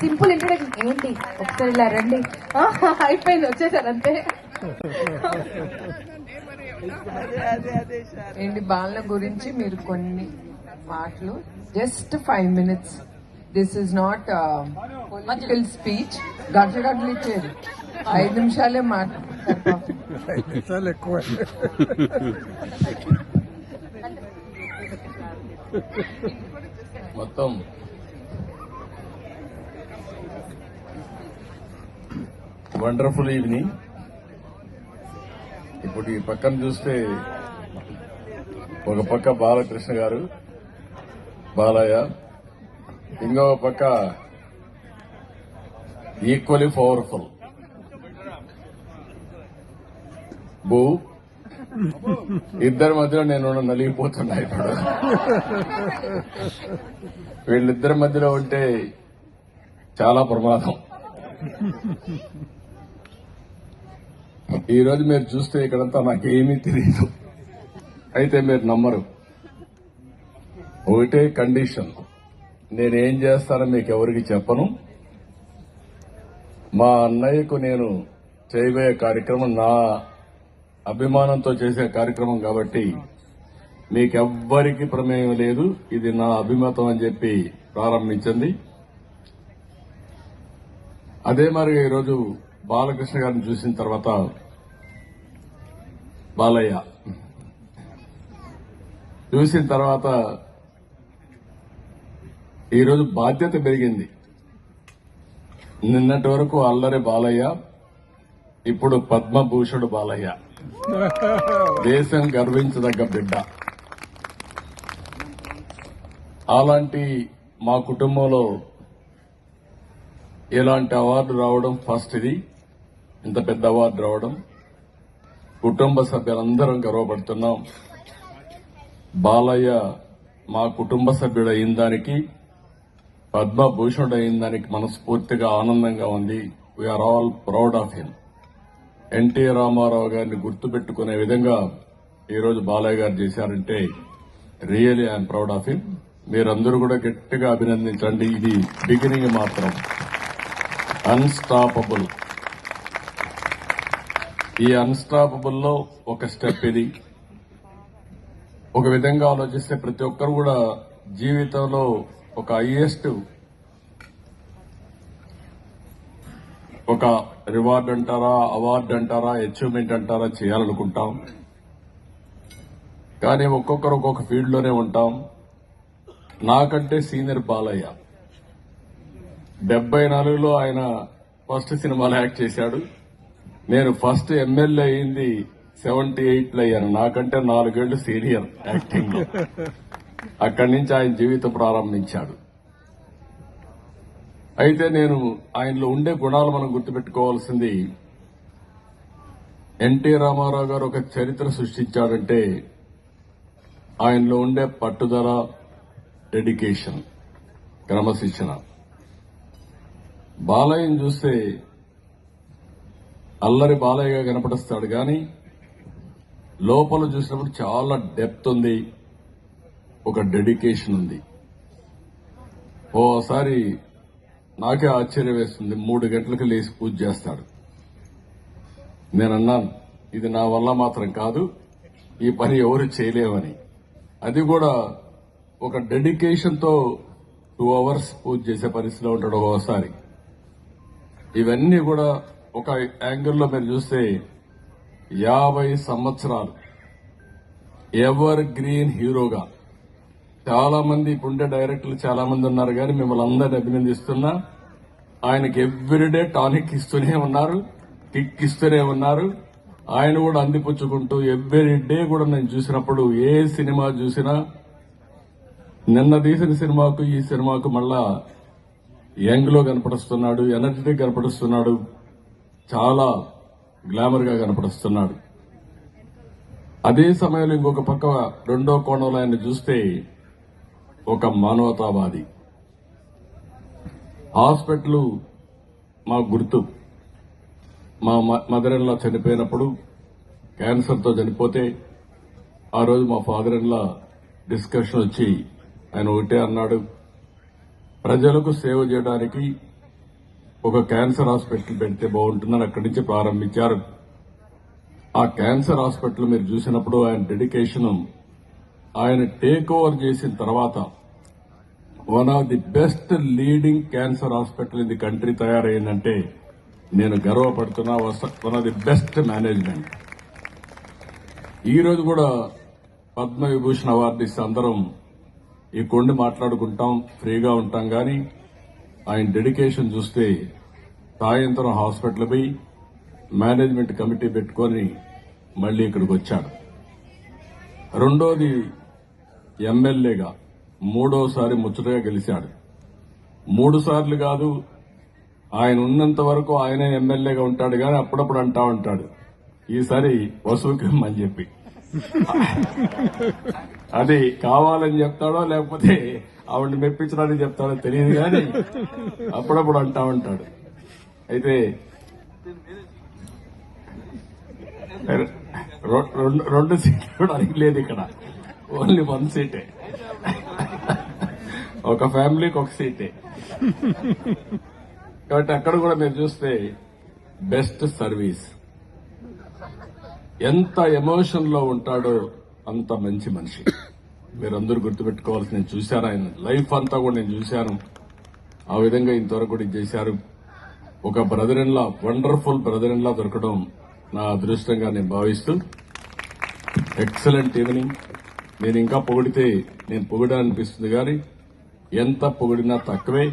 Simple introduction ఏంటి ఒకసారి ఇలా రండి అయిపోయింది వచ్చేసారు అంతే ఏంటి బాలల గురించి మీరు కొన్ని మాటలు just 5 minutes. This is not political speech. గంటలు ఇచ్చేది 5 నిమిషాలే నిమిషాలు ఎక్కువ. మొత్తం వండర్ఫుల్ ఈవినింగ్. ఇప్పుడు ఈ పక్కన చూస్తే ఒక పక్క బాలకృష్ణ గారు, బాలయ్య, ఇంకో పక్క ఈక్వలీ పవర్ఫుల్ బూ. ఇద్దరి మధ్యలో నేను నలిగిపోతున్నా. ఇప్పుడు వీళ్ళిద్దరి మధ్యలో ఉంటే చాలా ప్రమాదం. ఈ రోజు మీరు చూస్తే ఇక్కడంతా నాకేమీ తెలియదు, అయితే మీరు నమ్మరు. ఒకటే కండిషన్, నేనేం చేస్తానో మీకు ఎవరికి చెప్పను. మా అన్నయ్యకు నేను చేయబోయే కార్యక్రమం నా అభిమానంతో చేసే కార్యక్రమం కాబట్టి మీకెవ్వరికి ప్రమేయం లేదు. ఇది నా అభిమతం అని చెప్పి ప్రారంభించింది. అదే మరి ఈరోజు బాలకృష్ణ గారిని చూసిన తర్వాత బాలయ్య చూసిన తర్వాత ఈరోజు బాధ్యత పెరిగింది. నిన్నటి వరకు అల్లరి బాలయ్య, ఇప్పుడు పద్మభూషణుడు బాలయ్య, దేశం గర్వించదగ్గ బిడ్డ. అలాంటి మా కుటుంబంలో ఇలాంటి అవార్డు రావడం ఫస్ట్. ఇది ఇంత పెద్ద అవార్డు రావడం కుటుంబ సభ్యులందరం గర్వపడుతున్నాం. బాలయ్య మా కుటుంబ సభ్యుడు అయిన దానికి, పద్మభూషణుడు అయిన దానికి మనస్ఫూర్తిగా ఆనందంగా ఉంది. We are all proud of him. NT Rama Rao గారిని గుర్తుపెట్టుకునే విధంగా ఈరోజు బాలయ్య గారు చేశారంటే really I'm proud of him. మీరందరూ కూడా గట్టిగా అభినందించండి. ఇది బిగినింగ్ మాత్రం. అన్స్టాపబుల్. ఈ అన్స్టాపబుల్ లో ఒక స్టెప్ ఇది. ఒక విధంగా ఆలోచిస్తే ప్రతి ఒక్కరు కూడా జీవితంలో ఒక హైయెస్ట్ ఒక రివార్డ్ అంటారా, అవార్డు అంటారా, అచీవ్మెంట్ అంటారా చేయాలనుకుంటాం. కానీ ఒక్కొక్కరు ఒక్కొక్క ఫీల్డ్ లోనే ఉంటాం. నాకంటే సీనియర్ బాలయ్య 74లో ఆయన ఫస్ట్ సినిమాలో యాక్ట్ చేశాడు. నేను ఫస్ట్ ఎమ్మెల్యే అయింది 78లో అయ్యాను. నాకంటే 4 ఏళ్లు సీనియర్ యాక్టింగ్ లో. అక్కడి నుంచి ఆయన జీవితం ప్రారంభించాడు. అయితే నేను ఆయనలో ఉండే గుణాలు మనం గుర్తుపెట్టుకోవాల్సింది, ఎన్టీ రామారావు గారు ఒక చరిత్ర సృష్టించాడంటే ఆయనలో ఉండే పట్టుదల, డెడికేషన్, క్రమశిక్షణ. బాలయ్యను చూస్తే అల్లరి బాలయ్యగా కనపడుస్తాడు, కానీ లోపల చూసినప్పుడు చాలా డెప్త్ ఉంది, ఒక డెడికేషన్ ఉంది. ఓసారి నాకే ఆశ్చర్యం వేస్తుంది, 3 గంటలకు లేచి పూజ చేస్తాడు. నేనన్నాను, ఇది నా వల్ల మాత్రం కాదు, ఈ పని ఎవరు చేయలేమని. అది కూడా ఒక డెడికేషన్ తో 2 hours పూజ చేసే పరిస్థితిలో ఉంటాడు ఒకసారి. ఇవన్నీ కూడా ఒక యాంగిల్లో మీరు చూస్తే 50 సంవత్సరాలు ఎవర్ గ్రీన్ హీరోగా చాలా మంది ఇప్పుండే డైరెక్టర్లు చాలా మంది ఉన్నారు, కానీ మిమ్మల్ని అందరినీ అభినందిస్తున్నా. ఆయనకి ఎవ్రీడే టానిక్ ఇస్తూనే ఉన్నారు, కిక్ ఇస్తూనే ఉన్నారు. ఆయన కూడా అందిపుచ్చుకుంటూ ఎవ్రీడే కూడా నేను చూసినప్పుడు ఏ సినిమా చూసినా, నిన్న తీసిన సినిమాకు ఈ సినిమాకు మళ్ళా యంగ్ లో కనపడుస్తున్నాడు, ఎనర్జెటిక్ కనపడుస్తున్నాడు, చాలా గ్లామర్ గా కనపడుస్తున్నాడు. అదే సమయంలో ఇంకొక పక్క రెండో కోణంలో ఆయన చూస్తే ఒక మానవతావాది. హాస్పిటల్ మా గుర్తు. మా మదర్ ఇన్ లా చనిపోయినప్పుడు, క్యాన్సర్తో చనిపోతే, ఆ రోజు మా ఫాదర్ ఇన్ లా డిస్కషన్ వచ్చి ఆయన ఒకటే అన్నాడు, ప్రజలకు సేవ చేయడానికి ఒక క్యాన్సర్ హాస్పిటల్ పెడితే బాగుంటుందని అక్కడి నుంచి ప్రారంభించారు. ఆ క్యాన్సర్ హాస్పిటల్ మీరు చూసినప్పుడు ఆయన డెడికేషన్, ఆయన టేక్ ఓవర్ చేసిన తర్వాత one of the best leading cancer hospital in the country తయారైందంటే నేను గర్వపడుతున్నా. One of the best management. ఈ రోజు కూడా పద్మ విభూషణ్ అవార్డు ఇస్తే అందరం ఈ కొండ మాట్లాడుకుంటాం, ఫ్రీగా ఉంటాం. కానీ ఆయన డెడికేషన్ చూస్తే సాయంత్రం హాస్పిటల్ పోయి మేనేజ్మెంట్ కమిటీ పెట్టుకొని మళ్లీ ఇక్కడికి వచ్చాడు. రెండోది ఎమ్మెల్యేగా మూడోసారి ముచ్చటగా గెలిచాడు. 3 సార్లు కాదు, ఆయన ఉన్నంత వరకు ఆయనే ఎమ్మెల్యేగా ఉంటాడు. కానీ అప్పుడప్పుడు అంటా ఉంటాడు ఈసారి వసూకిమ్మని చెప్పి. అది కావాలని చెప్తాడో లేకపోతే ఆవిడని మెప్పించడానికి చెప్తాడో తెలియదు, కానీ అప్పుడప్పుడు అంటా ఉంటాడు. అయితే రెండు సీట్లు కూడా అడిగి లేదు ఇక్కడ, ఓన్లీ 1 సీటే. ఒక ఫ్యామిలీకి 1 సీటే. కాబట్టి అక్కడ కూడా మీరు చూస్తే బెస్ట్ సర్వీస్. ఎంత ఎమోషన్ లో ఉంటాడో అంత మంచి మనిషి. మీరందరూ గుర్తుపెట్టుకోవాల్సి, నేను చూశాను ఆయన లైఫ్ అంతా కూడా నేను చూశాను. ఆ విధంగా ఇంతవరకు కూడా ఇది చేశారు. ఒక brother in law, wonderful brother in law దొరకడం నా అదృష్టంగా నేను భావిస్తూ, ఎక్సలెంట్ ఈవినింగ్. నేను ఇంకా పొగిడితే నేను పొగిడాలనిపిస్తుంది, కానీ ఎంత పొగిడినా తక్కువే.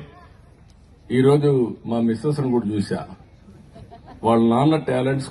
ఈరోజు మా మిస్సెస్ ను కూడా చూశా. వాళ్ళ నాన్న టాలెంట్స్